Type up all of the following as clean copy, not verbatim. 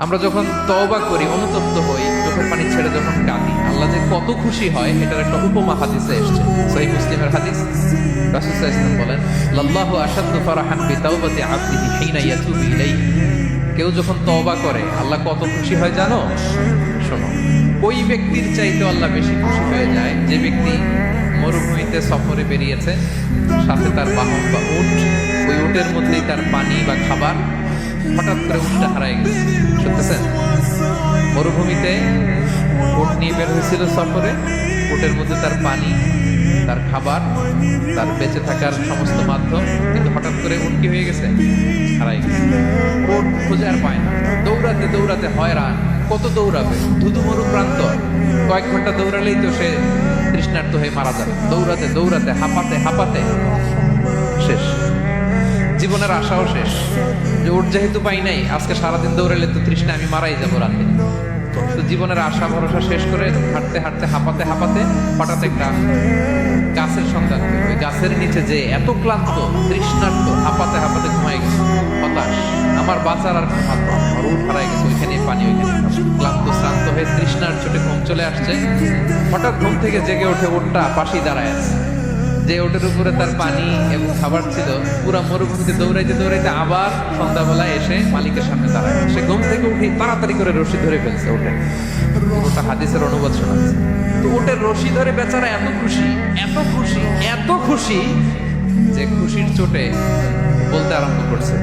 আমরা যখন তওবা করি, অনুতপ্ত হই, চোখের পানি ছেড়ে যখন কাঁদি, আল্লাহ যে কত খুশি হয় এটার একটা উপমা হাদিসে এসেছে। সহিহ মুসলিমের হাদিস, রাসূল সাল্লাল্লাহু আলাইহি ওয়াসাল্লাম বলেন, লাল্লাহু আশাদ্দু ফারাহান বিতাওবাতি আবদিহি হিনা ইয়াতুবু ইলাইহি। কেউ যখন তওবা করে আল্লাহ কত খুশি হয় জানো? শোনো, ওই ব্যক্তির চাইতে আল্লাহ বেশি খুশি হয়ে যায় যে ব্যক্তি মরুভূমিতে সফরে বেরিয়েছে, সাথে তার বাহন বা উট, ওই উটের মধ্যেই তার পানি বা খাবার, হঠাৎ করে উটটা হারায় গেছে। শুনতেছেন? মরুভূমিতে উট নিয়ে বের হয়েছিল সফরে, উটের মধ্যে তার পানি, তার খাবার, তার বেঁচে থাকার সমস্ত মাধ্যম, কিন্তু হঠাৎ করে উট কি হয়ে গেছে? হারাই গেছে। উট খুঁজে আর পায় না, দৌড়াতে দৌড়াতে হয়রান। কত দৌড়াবে? ধুধু মরু প্রান্ত, কয়েক ঘন্টা দৌড়ালেই তো সে তৃষ্ণার্ত হয়ে মারা যাবে। দৌড়াতে দৌড়াতে হাঁপাতে হাঁপাতে শেষ, জীবনের আশাও শেষ। যে উট যেহেতু পাই নাই, আজকে সারাদিন দৌড়ালে তো তৃষ্ণা আমি মারাই যাবো রাতে। তো জীবনের আশা ভরসা শেষ করে হাঁটতে হাঁটতে হাঁপাতে হাঁপাতে হঠাৎ একটা গাছের সন্ধান পেল। ওই গাছের নিচে যে এত ক্লান্ত, তৃষ্ণার্ত, হাঁপাতে হাঁপাতে ঘুমাই গেছে, হতাশ, আমার বাঁচার আর কোনো হাত নেই, আমার উঠ হারাই গেছে, ওইখানে পানি, ওইখানে ক্লান্ত শ্রান্ত হয়ে তৃষ্ণার চোটে ঘুম চলে আসছে। হঠাৎ ঘুম থেকে জেগে উঠে উঠটা পাশেই দাঁড়ায় আছে। যে ওটার উপরে তার পানি এবং খাবার ছিল, পুরা মরুভূমিতে দৌড়াইতে দৌড়াইতে আবার সন্ধ্যাবেলায় এসে মালিকের সামনে দাঁড়ায়। সে ঘুম থেকে উঠে তাড়াতাড়ি করে রশি ধরে ফেলছে ওটা। ওটা হাদিসের অনুবাদ শোনাচ্ছে। তো ওটার রশি ধরে বেচারা এত খুশি, এত খুশি, এত খুশি যে খুশির চোটে বলতে আরম্ভ করছে,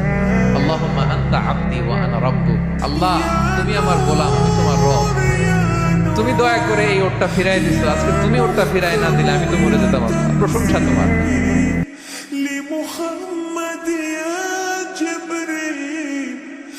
আল্লাহুম্মা আনতা আবদি ওয়া আনা রাব্বুক। আল্লাহ, তুমি আমার গোলাম, আমি তোমার রব। তুমি দয়া করে এই ওটটা ফিরাই দিছো, আজকে তুমি ওটটা ফিরাই না দিলে আমি তো মরে যেতাম। প্রশংসা তোমার।